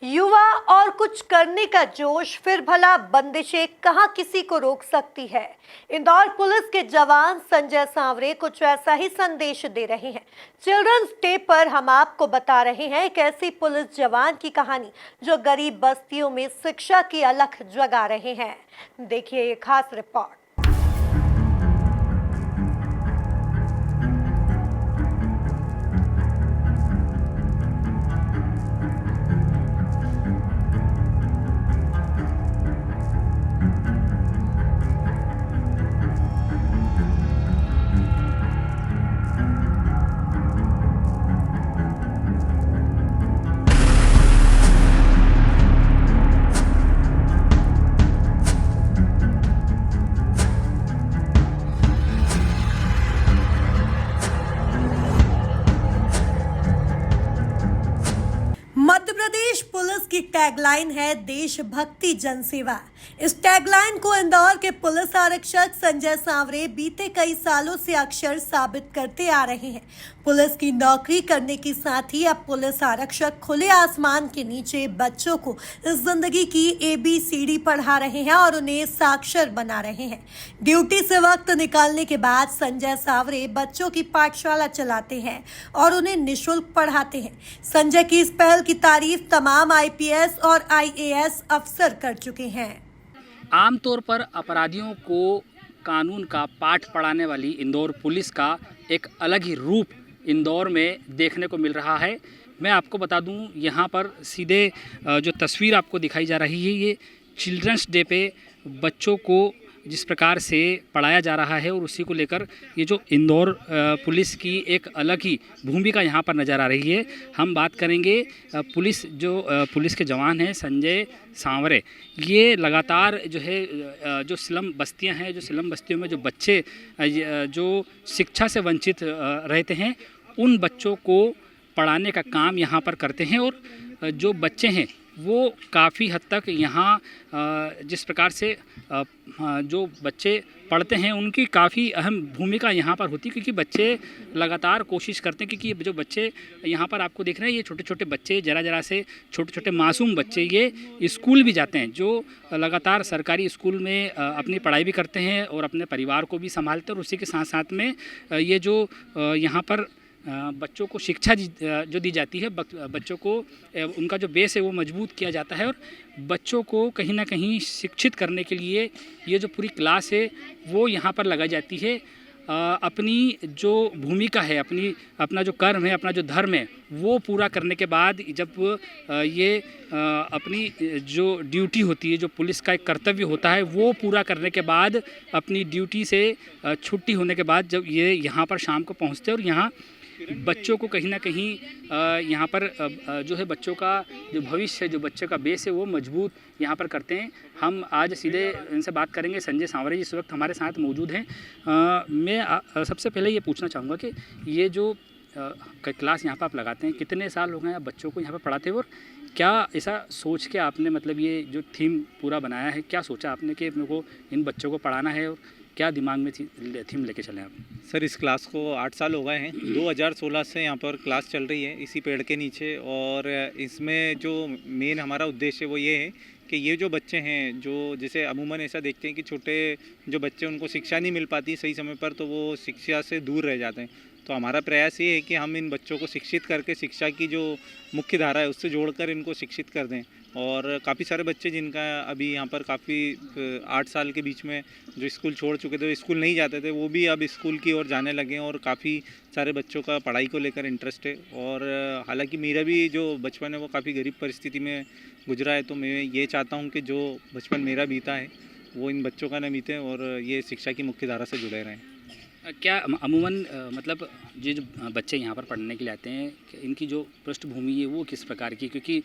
युवा और कुछ करने का जोश, फिर भला बंदिशें कहां किसी को रोक सकती है। इंदौर पुलिस के जवान संजय सांवरे कुछ ऐसा ही संदेश दे रहे हैं। चिल्ड्रंस डे पर हम आपको बता रहे हैं एक ऐसी पुलिस जवान की कहानी जो गरीब बस्तियों में शिक्षा की अलख जगा रहे हैं। देखिए ये खास रिपोर्ट। मध्य प्रदेश पुलिस की टैगलाइन है देशभक्ति जनसेवा। इस टैगलाइन को इंदौर के पुलिस आरक्षक संजय सांवरे बीते कई सालों से अक्सर साबित करते आ रहे हैं। पुलिस की नौकरी करने के साथ ही अब पुलिस आरक्षक खुले आसमान के नीचे बच्चों को जिंदगी की ABCD पढ़ा रहे हैं और उन्हें साक्षर बना रहे हैं। ड्यूटी से वक्त निकालने के बाद संजय सांवरे बच्चों की पाठशाला चलाते हैं और उन्हें निःशुल्क पढ़ाते हैं। संजय की इस पहल की तारीफ तमाम IPS और IAS अफसर कर चुके हैं। आमतौर पर अपराधियों को कानून का पाठ पढ़ाने वाली इंदौर पुलिस का एक अलग ही रूप इंदौर में देखने को मिल रहा है। मैं आपको बता दूं, यहाँ पर सीधे जो तस्वीर आपको दिखाई जा रही है, ये चिल्ड्रंस डे पे बच्चों को जिस प्रकार से पढ़ाया जा रहा है और उसी को लेकर ये जो इंदौर पुलिस की एक अलग ही भूमिका यहाँ पर नज़र आ रही है। हम बात करेंगे पुलिस के जवान हैं संजय सांवरे। ये लगातार जो है जो स्लम बस्तियाँ हैं, जो स्लम बस्तियों में जो बच्चे जो शिक्षा से वंचित रहते हैं, उन बच्चों को पढ़ाने का काम यहाँ पर करते हैं। और जो बच्चे हैं वो काफ़ी हद तक यहाँ जिस प्रकार से जो बच्चे पढ़ते हैं उनकी काफ़ी अहम भूमिका यहाँ पर होती है, क्योंकि बच्चे लगातार कोशिश करते हैं। क्योंकि जो बच्चे यहाँ पर आपको देख रहे हैं, ये छोटे छोटे बच्चे, जरा से छोटे छोटे मासूम बच्चे, ये स्कूल भी जाते हैं, जो लगातार सरकारी स्कूल में अपनी पढ़ाई भी करते हैं और अपने परिवार को भी संभालते हैं। और उसी के साथ साथ में ये जो यहाँ पर बच्चों को शिक्षा जो दी जाती है, बच्चों को उनका जो बेस है वो मजबूत किया जाता है। और बच्चों को कहीं ना कहीं शिक्षित करने के लिए ये जो पूरी क्लास है वो यहाँ पर लगाई जाती है। अपनी जो भूमिका है, अपना जो कर्म है, अपना जो धर्म है, वो पूरा करने के बाद जब ये अपनी जो ड्यूटी होती है, जो पुलिस का एक कर्तव्य होता है, वो पूरा करने के बाद अपनी ड्यूटी से छुट्टी होने के बाद जब ये यहाँ पर शाम को पहुँचते हैं और यहाँ बच्चों को कहीं ना कहीं यहाँ पर जो है बच्चों का जो भविष्य है, जो बच्चे का बेस है, वो मजबूत यहाँ पर करते हैं। हम आज सीधे इनसे बात करेंगे। संजय सांवरे जी इस वक्त हमारे साथ मौजूद हैं। मैं सबसे पहले ये पूछना चाहूँगा कि ये जो क्लास यहाँ पर आप लगाते हैं, कितने साल हो गए आप बच्चों को यहाँ पर पढ़ाते हुए, और क्या ऐसा सोच के आपने मतलब ये जो थीम पूरा बनाया है, क्या सोचा आपने कि मेरे को इन बच्चों को पढ़ाना है, और क्या दिमाग में थीम लेके चले आप? सर, इस क्लास को 8 साल हो गए हैं। 2016 से यहाँ पर क्लास चल रही है इसी पेड़ के नीचे। और इसमें जो मेन हमारा उद्देश्य है वो ये है कि ये जो बच्चे हैं, जो जैसे अमूमन ऐसा देखते हैं कि छोटे जो बच्चे, उनको शिक्षा नहीं मिल पाती सही समय पर, तो वो शिक्षा से दूर रह जाते हैं। तो हमारा प्रयास ये है कि हम इन बच्चों को शिक्षित करके शिक्षा की जो मुख्य धारा है उससे जोड़कर इनको शिक्षित कर दें। और काफ़ी सारे बच्चे जिनका अभी यहाँ पर काफ़ी 8 साल के बीच में जो स्कूल छोड़ चुके थे, स्कूल नहीं जाते थे, वो भी अब स्कूल की ओर जाने लगे हैं। और काफ़ी सारे बच्चों का पढ़ाई को लेकर इंटरेस्ट है। और हालांकि मेरा भी जो बचपन है वो काफ़ी गरीब परिस्थिति में गुजरा है, तो मैं ये चाहता हूँ कि जो बचपन मेरा बीता है वो इन बच्चों का न बीते और ये शिक्षा की मुख्य धारा से जुड़े रहें। क्या अमूमन मतलब ये जो बच्चे यहाँ पर पढ़ने के लिए आते हैं, इनकी जो पृष्ठभूमि है वो किस प्रकार की? क्योंकि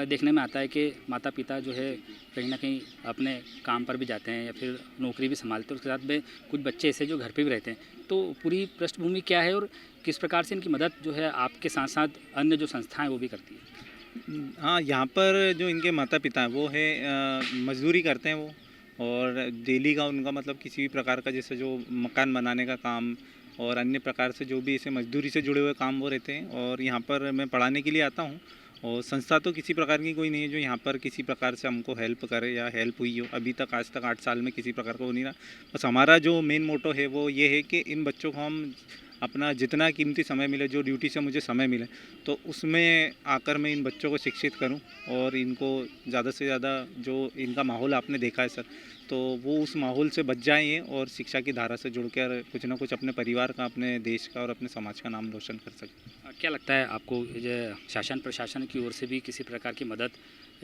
देखने में आता है कि माता पिता जो है कहीं ना कहीं अपने काम पर भी जाते हैं या फिर नौकरी भी संभालते हैं, उसके साथ में कुछ बच्चे ऐसे जो घर पे भी रहते हैं। तो पूरी पृष्ठभूमि क्या है और किस प्रकार से इनकी मदद जो है आपके साथ साथ अन्य जो संस्थाएँ वो भी करती है? हाँ, यहाँ पर जो इनके माता पिता हैं वो है मजदूरी करते हैं वो, और डेली का उनका मतलब किसी भी प्रकार का जैसे जो मकान बनाने का काम और अन्य प्रकार से जो भी ऐसे मजदूरी से जुड़े हुए काम वो रहते हैं। और यहाँ पर मैं पढ़ाने के लिए आता हूँ और संस्था तो किसी प्रकार की कोई नहीं है जो यहाँ पर किसी प्रकार से हमको हेल्प करे या हेल्प हुई हो अभी तक, आज तक 8 साल में किसी प्रकार का हो नहीं रहा। बस हमारा जो मेन मोटो है वो ये है कि इन बच्चों को हम अपना जितना कीमती समय मिले, जो ड्यूटी से मुझे समय मिले, तो उसमें आकर मैं इन बच्चों को शिक्षित करूं और इनको ज़्यादा से ज़्यादा जो इनका माहौल आपने देखा है सर, तो वो उस माहौल से बच जाएँ और शिक्षा की धारा से जुड़कर कुछ ना कुछ अपने परिवार का, अपने देश का और अपने समाज का नाम रोशन कर सकें। क्या लगता है आपको, ये शासन प्रशासन की ओर से भी किसी प्रकार की मदद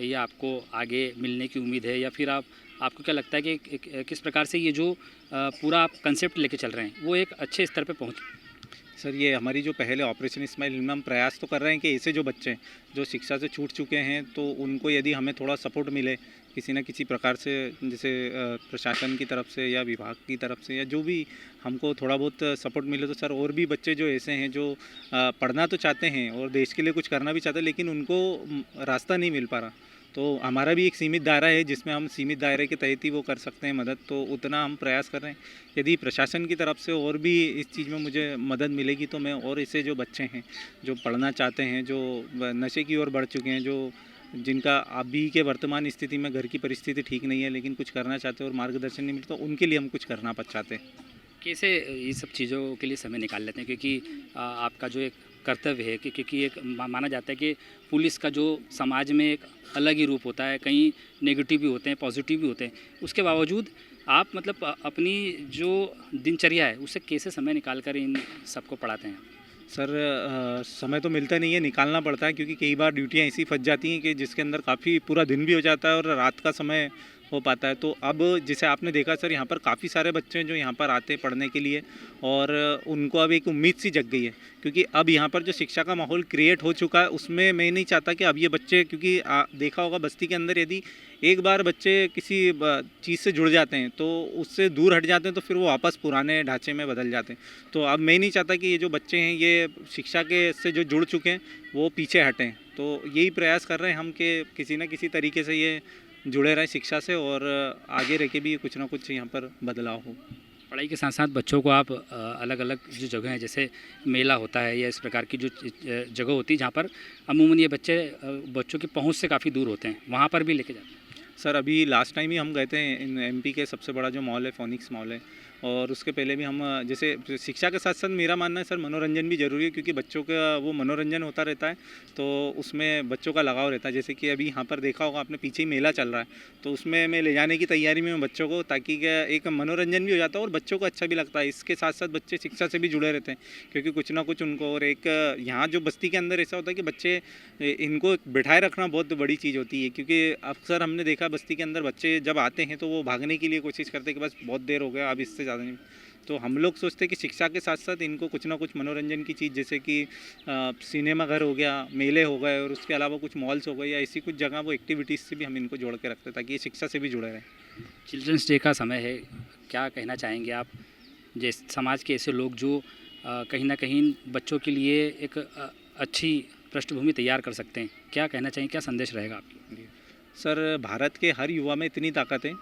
या आपको आगे मिलने की उम्मीद है, या फिर आपको क्या लगता है कि किस प्रकार से ये जो पूरा आप कंसेप्ट लेके चल रहे हैं वो एक अच्छे स्तर पे पहुँच? सर, ये हमारी जो पहले ऑपरेशन स्माइल में हम प्रयास तो कर रहे हैं कि ऐसे जो बच्चे हैं जो शिक्षा से छूट चुके हैं, तो उनको यदि हमें थोड़ा सपोर्ट मिले किसी न किसी प्रकार से, जैसे प्रशासन की तरफ से या विभाग की तरफ से, या जो भी हमको थोड़ा बहुत सपोर्ट मिले, तो सर और भी बच्चे जो ऐसे हैं जो पढ़ना तो चाहते हैं और देश के लिए कुछ करना भी चाहते हैं, लेकिन उनको रास्ता नहीं मिल पा रहा। तो हमारा भी एक सीमित दायरा है जिसमें हम सीमित दायरे के तहत ही वो कर सकते हैं मदद, तो उतना हम प्रयास कर रहे हैं। यदि प्रशासन की तरफ से और भी इस चीज़ में मुझे मदद मिलेगी तो मैं और ऐसे जो बच्चे हैं जो पढ़ना चाहते हैं, जो नशे की ओर बढ़ चुके हैं, जो जिनका अभी के वर्तमान स्थिति में घर की परिस्थिति ठीक नहीं है लेकिन कुछ करना चाहते हैं और मार्गदर्शन नहीं मिलता, तो उनके लिए हम कुछ करना चाहते हैं। कैसे ये सब चीज़ों के लिए समय निकाल लेते हैं, क्योंकि आपका जो एक कर्तव्य है कि क्योंकि एक माना जाता है कि पुलिस का जो समाज में एक अलग ही रूप होता है, कहीं नेगेटिव भी होते हैं, पॉजिटिव भी होते हैं, उसके बावजूद आप मतलब अपनी जो दिनचर्या है उससे कैसे समय निकाल कर इन सबको पढ़ाते हैं? सर, समय तो मिलता नहीं है, निकालना पड़ता है, क्योंकि कई बार ड्यूटियाँ ऐसी फंस जाती हैं कि जिसके अंदर काफ़ी पूरा दिन भी हो जाता है और रात का समय हो पाता है। तो अब जैसे आपने देखा सर, यहाँ पर काफ़ी सारे बच्चे हैं जो यहाँ पर आते हैं पढ़ने के लिए, और उनको अब एक उम्मीद सी जग गई है, क्योंकि अब यहाँ पर जो शिक्षा का माहौल क्रिएट हो चुका है उसमें मैं नहीं चाहता कि अब ये बच्चे, क्योंकि देखा होगा बस्ती के अंदर यदि एक बार बच्चे किसी चीज़ से जुड़ जाते हैं तो उससे दूर हट जाते हैं, तो फिर वो वापस पुराने ढांचे में बदल जाते हैं। तो अब मैं नहीं चाहता कि ये जो बच्चे हैं ये शिक्षा के से जो जुड़ चुके हैं वो पीछे हटें। तो यही प्रयास कर रहे हैं हम कि किसी न किसी तरीके से ये जुड़े रहें शिक्षा से और आगे रह के भी कुछ ना कुछ यहाँ पर बदलाव हो। पढ़ाई के साथ साथ बच्चों को आप अलग अलग जो जगह हैं, जैसे मेला होता है या इस प्रकार की जो जगह होती है जहाँ पर अमूमन ये बच्चों की पहुँच से काफ़ी दूर होते हैं, वहाँ पर भी लेके जाते हैं? सर, अभी लास्ट टाइम ही हम गए थे इन एमपी के सबसे बड़ा जो मॉल है फोनिक्स मॉल है, और उसके पहले भी हम जैसे शिक्षा के साथ साथ मेरा मानना है सर मनोरंजन भी ज़रूरी है, क्योंकि बच्चों का वो मनोरंजन होता रहता है तो उसमें बच्चों का लगाव रहता है। जैसे कि अभी यहाँ पर देखा होगा आपने, पीछे ही मेला चल रहा है, तो उसमें मैं ले जाने की तैयारी में हूँ बच्चों को, ताकि क्या एक मनोरंजन भी हो जाता है और बच्चों को अच्छा भी लगता है। इसके साथ साथ बच्चे शिक्षा से भी जुड़े रहते हैं, क्योंकि कुछ ना कुछ उनको, और एक यहाँ जो बस्ती के अंदर ऐसा होता है कि बच्चे इनको बिठाए रखना बहुत बड़ी चीज़ होती है, क्योंकि अक्सर हमने देखा बस्ती के अंदर बच्चे जब आते हैं तो वो भागने की लिए कोशिश करते हैं कि बस बहुत देर हो गया, अब इससे ज़्यादा नहीं। तो हम लोग सोचते हैं कि शिक्षा के साथ साथ इनको कुछ ना कुछ मनोरंजन की चीज़, जैसे कि सिनेमा घर हो गया, मेले हो गए, और उसके अलावा कुछ मॉल्स हो गए, या ऐसी कुछ जगह वो एक्टिविटीज़ से भी हम इनको जोड़ के रखते हैं ताकि ये शिक्षा से भी जुड़े रहें। चिल्ड्रंस डे का समय है, क्या कहना चाहेंगे आप जिस समाज के ऐसे लोग जो कहीं ना कहीं बच्चों के लिए एक अच्छी पृष्ठभूमि तैयार कर सकते हैं? क्या कहना चाहिए, क्या संदेश रहेगा आपकी? सर, भारत के हर युवा में इतनी ताकत है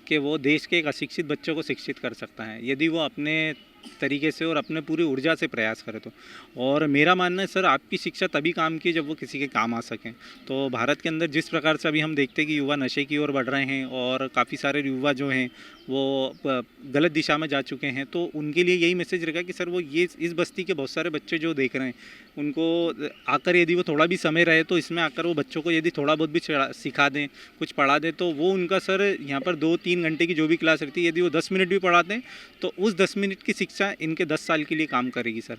कि वो देश के एक अशिक्षित बच्चों को शिक्षित कर सकता है, यदि वो अपने तरीके से और अपने पूरी ऊर्जा से प्रयास करे तो। और मेरा मानना है सर, आपकी शिक्षा तभी काम की जब वो किसी के काम आ सकें। तो भारत के अंदर जिस प्रकार से अभी हम देखते हैं कि युवा नशे की ओर बढ़ रहे हैं और काफ़ी सारे युवा जो हैं वो गलत दिशा में जा चुके हैं, तो उनके लिए यही मैसेज रहेगा कि सर वो ये इस बस्ती के बहुत सारे बच्चे जो देख रहे हैं, उनको आकर यदि वो थोड़ा भी समय रहे तो इसमें आकर वो बच्चों को यदि थोड़ा बहुत भी सिखा दें, कुछ पढ़ा दें, तो वो उनका सर यहाँ पर 2-3 घंटे की जो भी क्लास रहती है, यदि वो 10 मिनट भी पढ़ाते हैं तो उस 10 मिनट की शिक्षा इनके 10 साल के लिए काम करेगी सर।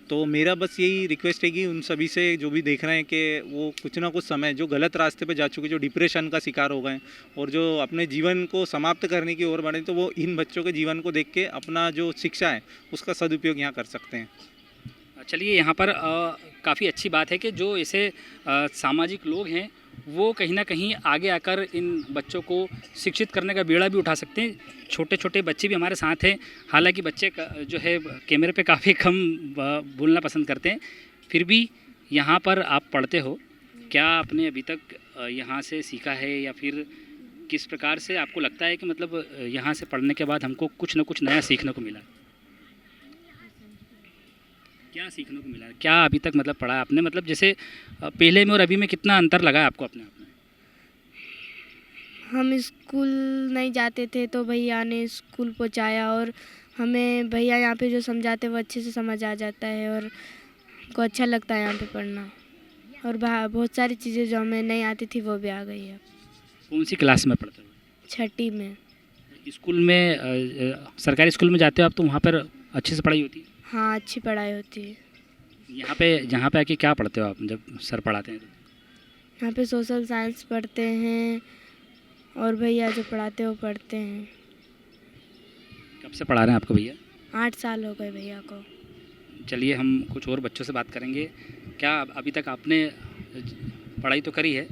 तो मेरा बस यही रिक्वेस्ट है कि उन सभी से जो भी देख रहे हैं कि वो कुछ ना कुछ समय, जो गलत रास्ते पे जा चुके, जो डिप्रेशन का शिकार हो गए और जो अपने जीवन को समाप्त करने की ओर बढ़े, तो वो इन बच्चों के जीवन को देख के अपना जो शिक्षा है उसका सदुपयोग यहाँ कर सकते हैं। चलिए, यहाँ पर काफ़ी अच्छी बात है कि जो ऐसे सामाजिक लोग हैं वो कहीं ना कहीं आगे आकर इन बच्चों को शिक्षित करने का बीड़ा भी उठा सकते हैं। छोटे छोटे बच्चे भी हमारे साथ हैं, हालांकि बच्चे जो है कैमरे पे काफ़ी कम बोलना पसंद करते हैं, फिर भी यहाँ पर आप पढ़ते हो, क्या आपने अभी तक यहाँ से सीखा है, या फिर किस प्रकार से आपको लगता है कि मतलब यहाँ से पढ़ने के बाद हमको कुछ ना कुछ नया सीखने को मिला? क्या सीखने को मिला, क्या अभी तक मतलब पढ़ा आपने, मतलब जैसे पहले में और अभी में कितना अंतर लगा है आपको अपने आप में? हम स्कूल नहीं जाते थे तो भैया ने स्कूल पहुंचाया, और हमें भैया यहाँ पे जो समझाते हैं वो अच्छे से समझ आ जाता है, और को अच्छा लगता है यहाँ पे पढ़ना, और बहुत सारी चीज़ें जो हमें नहीं आती थी वो भी आ गई है। कौन सी क्लास में पढ़ते हो? 6ठी में। स्कूल में सरकारी स्कूल में जाते हो आप, तो वहाँ पर अच्छे से पढ़ाई होती है? हाँ, अच्छी पढ़ाई होती है। यहाँ पे आके क्या पढ़ते हो आप जब सर पढ़ाते हैं? यहाँ पे सोशल साइंस पढ़ते हैं, और भैया जो पढ़ाते हैं वो पढ़ते हैं। कब से पढ़ा रहे हैं आपको भैया? 8 साल हो गए भैया को। चलिए हम कुछ और बच्चों से बात करेंगे। क्या अभी तक आपने पढ़ाई तो करी है,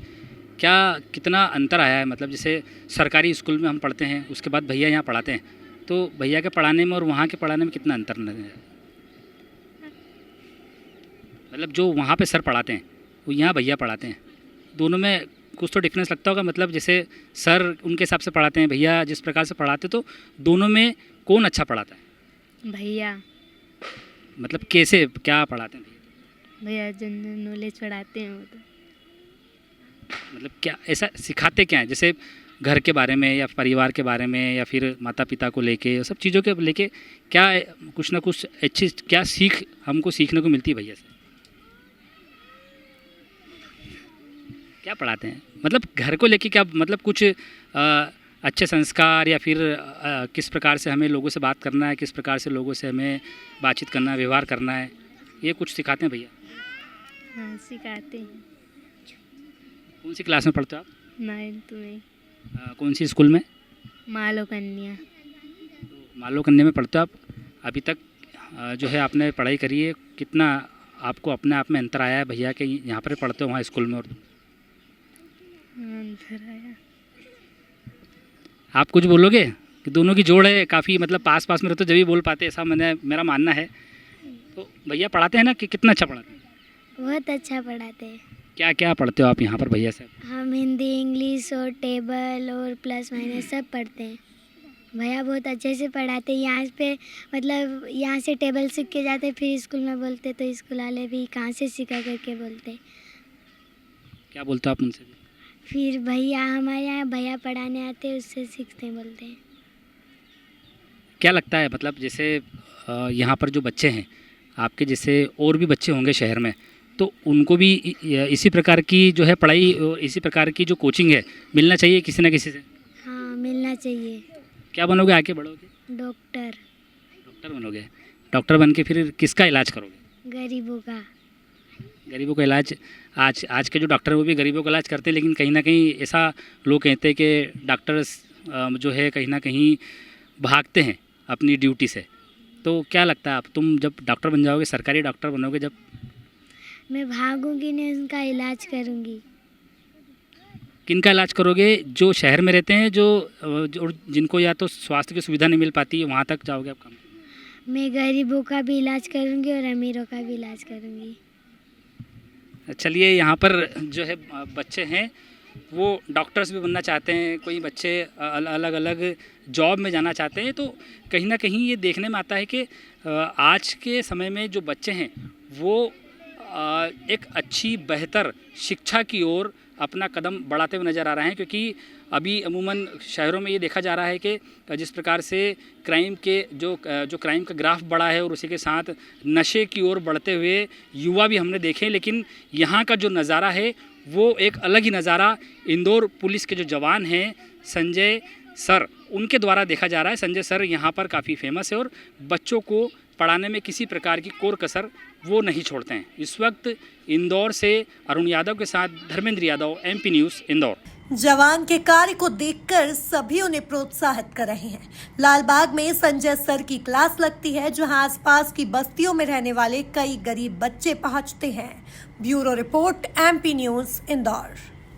क्या कितना अंतर आया है, मतलब जैसे सरकारी स्कूल में हम पढ़ते हैं, उसके बाद भैया यहाँ पढ़ाते हैं, तो भैया के पढ़ाने में और वहाँ के पढ़ाने में कितना अंतर है? मतलब जो वहाँ पे सर पढ़ाते हैं वो यहाँ भैया पढ़ाते हैं, दोनों में कुछ तो डिफरेंस लगता होगा। मतलब जैसे सर उनके हिसाब से पढ़ाते हैं, भैया जिस प्रकार से पढ़ाते, तो दोनों में कौन अच्छा पढ़ाता है? भैया। मतलब कैसे, क्या पढ़ाते हैं भैया जनरल नॉलेज पढ़ाते हैं वो तो। मतलब क्या ऐसा सिखाते क्या है, जैसे घर के बारे में या परिवार के बारे में या फिर माता पिता को लेके, सब चीज़ों के लेके क्या कुछ ना कुछ अच्छी क्या सीख हमको सीखने को मिलती है भैया से? क्या पढ़ाते हैं, मतलब घर को लेके क्या, मतलब कुछ अच्छे संस्कार, या फिर किस प्रकार से हमें लोगों से बात करना है, किस प्रकार से लोगों से हमें बातचीत करना है, व्यवहार करना है, ये कुछ सिखाते हैं भैया? हाँ, सिखाते हैं। कौन सी क्लास में पढ़ते हो आप? 9th में। कौन सी स्कूल में? मालो कन्या। मालो कन्या में पढ़ते हो आप। अभी तक जो है आपने पढ़ाई करी है, कितना आपको अपने आप में अंतर आया है भैया के यहाँ पर पढ़ते हो वहाँ स्कूल में? और अंतर आया। आप कुछ बोलोगे कि दोनों की जोड़ है काफ़ी, मतलब पास पास में रहते जब भी बोल पाते, ऐसा मेरा मानना है। तो भैया पढ़ाते हैं ना, कि कितना अच्छा पढ़ाते हैं? बहुत अच्छा पढ़ाते हैं। क्या क्या पढ़ते हो आप यहाँ पर भैया से? हम हिंदी, इंग्लिश और टेबल और प्लस माइनस सब पढ़ते हैं। भैया बहुत अच्छे से पढ़ाते हैं। यहाँ पे मतलब यहाँ से टेबल सीख के जाते, फिर स्कूल में बोलते तो स्कूल वाले भी कहाँ से सीखा करके बोलते। क्या बोलते हो आप उनसे? फिर भैया हमारे यहाँ भैया पढ़ाने आते हैं, उससे सीखते बोलते हैं। क्या लगता है, मतलब जैसे यहाँ पर जो बच्चे हैं आपके जैसे और भी बच्चे होंगे शहर में, तो उनको भी इसी प्रकार की जो है पढ़ाई और इसी प्रकार की जो कोचिंग है मिलना चाहिए किसी ना किसी से? हाँ, मिलना चाहिए। क्या बनोगे आगे बढ़ोगे? डॉक्टर। डॉक्टर बनोगे? डॉक्टर बन के फिर किसका इलाज करोगे? गरीबों का। गरीबों का इलाज? आज के जो डॉक्टर हैं वो भी गरीबों का इलाज करते हैं, लेकिन कहीं ना कहीं ऐसा लोग कहते हैं कि डॉक्टर्स जो है कहीं ना कहीं भागते हैं अपनी ड्यूटी से। तो क्या लगता है, आप तुम जब डॉक्टर बन जाओगे, सरकारी डॉक्टर बनोगे जब? मैं भागूंगी नहीं, उनका इलाज करूंगी। किनका इलाज करोगे? जो शहर में रहते हैं, जो जिनको या तो स्वास्थ्य की सुविधा नहीं मिल पाती, वहाँ तक जाओगे आप काम? मैं गरीबों का भी इलाज करूंगी और अमीरों का भी इलाज करूंगी। चलिए, यहाँ पर जो है बच्चे हैं वो डॉक्टर्स भी बनना चाहते हैं, कोई बच्चे अलग अलग जॉब में जाना चाहते हैं। तो कहीं ना कहीं ये देखने में आता है कि आज के समय में जो बच्चे हैं वो एक अच्छी बेहतर शिक्षा की ओर अपना कदम बढ़ाते हुए नज़र आ रहे हैं, क्योंकि अभी अमूमन शहरों में ये देखा जा रहा है कि जिस प्रकार से क्राइम के जो क्राइम का ग्राफ बढ़ा है और उसी के साथ नशे की ओर बढ़ते हुए युवा भी हमने देखे, लेकिन यहाँ का जो नज़ारा है वो एक अलग ही नज़ारा इंदौर पुलिस के जो जवान हैं संजय सर, उनके द्वारा देखा जा रहा है। संजय सर यहाँ पर काफ़ी फेमस है और बच्चों को पढ़ाने में किसी प्रकार की कोर कसर वो नहीं छोड़ते हैं। इस वक्त इंदौर से अरुण यादव के साथ धर्मेंद्र यादव, MP न्यूज़ इंदौर। जवान के कार्य को देखकर सभी उन्हें प्रोत्साहित कर रहे हैं। लालबाग में संजय सर की क्लास लगती है, जहां आसपास की बस्तियों में रहने वाले कई गरीब बच्चे पहुंचते हैं। Bureau report, MP news Indore.